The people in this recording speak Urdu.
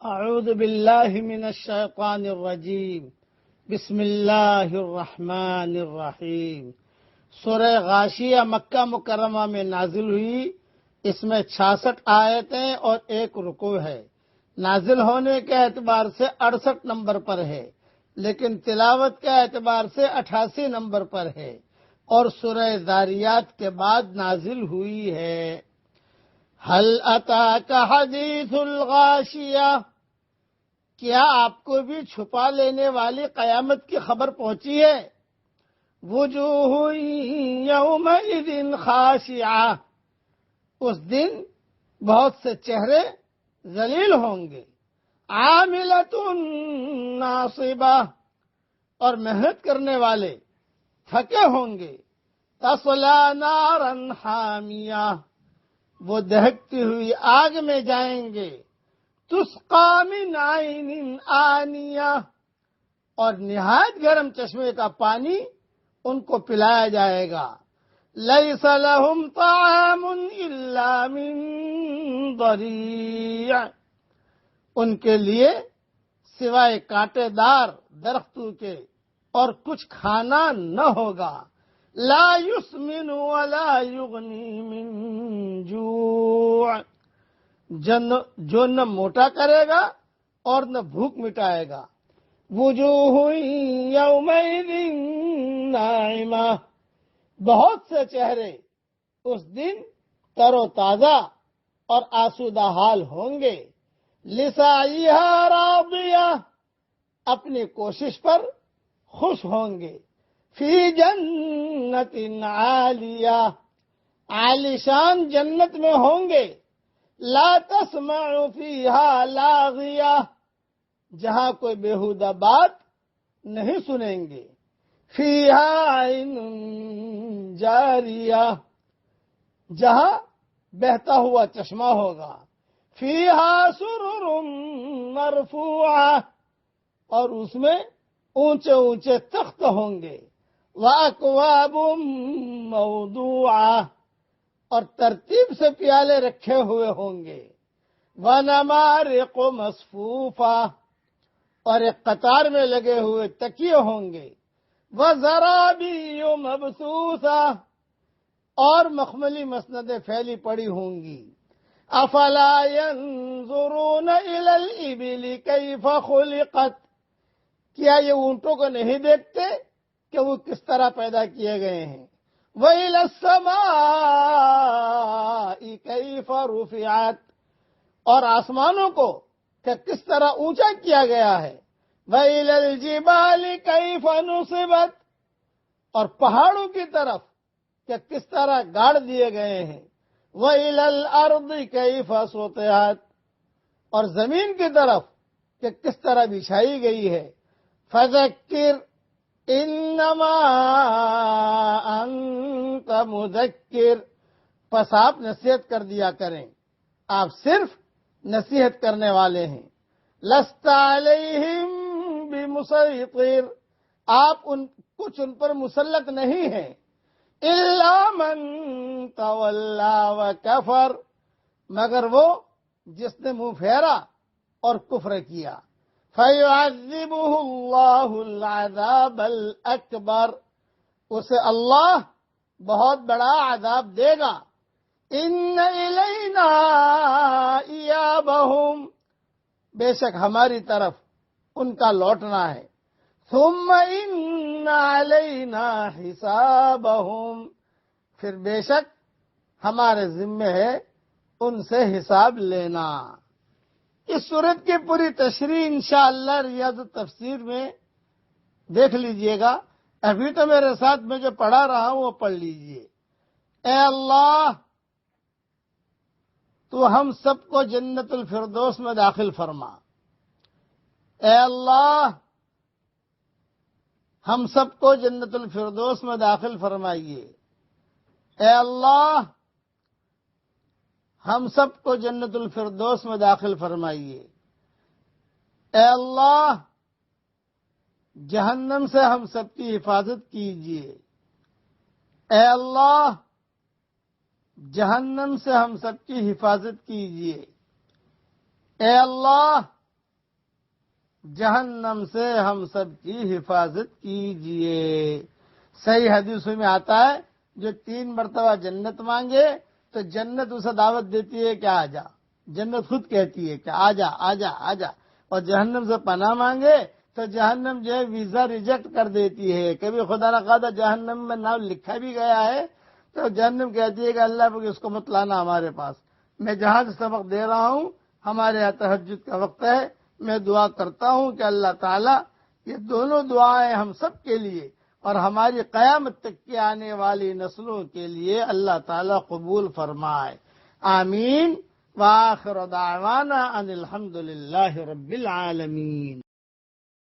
اعوذ باللہ من الشیطان الرجیم بسم اللہ الرحمن الرحیم۔ سورہ غاشیہ مکہ مکرمہ میں نازل ہوئی۔ اس میں 66 آیتیں اور 1 رکوع ہے۔ نازل ہونے کے اعتبار سے 68 نمبر پر ہے، لیکن تلاوت کے اعتبار سے 88 نمبر پر ہے اور سورہ ذاریات کے بعد نازل ہوئی ہے۔ هل اتاک حدیث الغاشیہ، کیا آپ کو بھی چھپا لینے والی قیامت کی خبر پہنچی ہے؟ وجوہ یومئذ خاشعہ، اس دن بہت سے چہرے ذلیل ہوں گے۔ عاملۃ ناصبہ، اور محنت کرنے والے تھکے ہوں گے۔ تصلی نارا حامیہ، وہ دہکتی ہوئی آگ میں جائیں گے۔ تسقی من عین آنیہ، اور نہایت گرم چشمے کا پانی ان کو پلایا جائے گا۔ لیس لہم طعام الا من ضریع، ان کے لیے سوائے کانٹے دار درختوں کے اور کچھ کھانا نہ ہوگا۔ لا یسمن ولا یغنی من جوع، جو نہ موٹا کرے گا اور نہ بھوک مٹائے گا۔ وجوہ یومئذ ناعمہ، بہت سے چہرے اس دن تر و تازہ اور آسودہ حال ہوں گے۔ لسعیہا راضیہ، اپنی کوشش پر خوش ہوں گے۔ فی جنت عالیہ، عالیشان جنت میں ہوں گے۔ لا تسمع فیہا لاغیہ، جہاں کوئی بیہودہ بات نہیں سنیں گے۔ فیہا عین جاریہ، جہاں بہتا ہوا چشمہ ہوگا۔ فیہا سرر مرفوعہ، اور اس میں اونچے اونچے تخت ہوں گے۔ وَأَكْوَابٌ مَوْضُوعَةٌ، اور ترتیب سے پیالے رکھے ہوئے ہوں گے۔ وَنَمَارِقُ مَصْفُوفَةٌ، اور ایک قطار میں لگے ہوئے تکیے ہوں گے۔ وَزَرَابِيُّ مَبْثُوثَةٌ، اور مخملی مسندیں پھیلی پڑی ہوں گی۔ أَفَلَا يَنظُرُونَ إِلَى الْإِبِلِ كَيْفَ خُلِقَتْ، کیا یہ اونٹوں کو نہیں دیکھتے کہ وہ کس طرح پیدا کیے گئے ہیں؟ وَإِلَى السَّمَاءِ كَيْفَ رُفِعَتْ، اور آسمانوں کو کہ کس طرح اونچا کیا گیا ہے۔ وَإِلَى الْجِبَالِ كَيْفَ نُصِبَتْ، اور پہاڑوں کی طرف کہ کس طرح گاڑ دیے گئے ہیں۔ وَإِلَى الْأَرْضِ كَيْفَ سُطِحَتْ، اور زمین کی طرف کہ کس طرح بچھائی گئی ہے۔ فَذَكِّرْ انما انت مذکر، پس آپ نصیحت کر دیا کریں، آپ صرف نصیحت کرنے والے ہیں۔ لست علیہم بمسیطر، آپ کچھ ان پر مسلط نہیں ہیں۔ الا من تولی وکفر، مگر وہ جس نے منہ پھیرا اور کفر کیا۔ فَيُعَذِّبُهُ اللَّهُ الْعَذَابَ الْأَكْبَرَ، اسے اللہ بہت بڑا عذاب دے گا۔ إِنَّ إِلَيْنَا إِيَابَهُمْ، بے شک ہماری طرف ان کا لوٹنا ہے۔ ثُمَّ إِنَّ عَلَيْنَا حِسَابَهُمْ، پھر بے شک ہمارے ذمے ہے ان سے حساب لینا۔ اس صورت کی پوری تشریح انشاءاللہ ریاض التفسیر میں دیکھ لیجئے گا۔ ابھی تو میرے ساتھ میں جو پڑھا رہا ہوں وہ پڑھ لیجئے۔ اے اللہ، تو ہم سب کو جنت الفردوس میں داخل فرما۔ اے اللہ، ہم سب کو جنت الفردوس میں داخل فرمائیے۔ اے اللہ، ہم سب کو جنت الفردوس میں داخل فرمائیے۔ اے اللہ، جہنم سے ہم سب کی حفاظت کیجیے۔ اے اللہ، جہنم سے ہم سب کی حفاظت کیجیے۔ اے اللہ، جہنم سے ہم سب کی حفاظت کیجئے۔ صحیح حدیثوں میں آتا ہے جو 3 مرتبہ جنت مانگے تو جنت اسے دعوت دیتی ہے کہ آ جا، جنت خود کہتی ہے کہ آ جا آ جا آ جا، اور جہنم سے پناہ مانگے تو جہنم جو ہے ویزا ریجیکٹ کر دیتی ہے۔ کبھی خدا نخواستہ جہنم میں نام لکھا بھی گیا ہے تو جہنم کہتی ہے کہ اللہ کو اس کو مت لانا ہمارے پاس، میں جہاں سے سبق دے رہا ہوں ہمارے یہاں تہجد کا وقت ہے، میں دعا کرتا ہوں کہ اللہ تعالیٰ یہ دونوں دعائیں ہم سب کے لیے اور ہماری قیامت تک کی آنے والی نسلوں کے لیے اللہ تعالیٰ قبول فرمائے، آمین۔ وآخر دعوانا ان الحمد للہ رب العالمین۔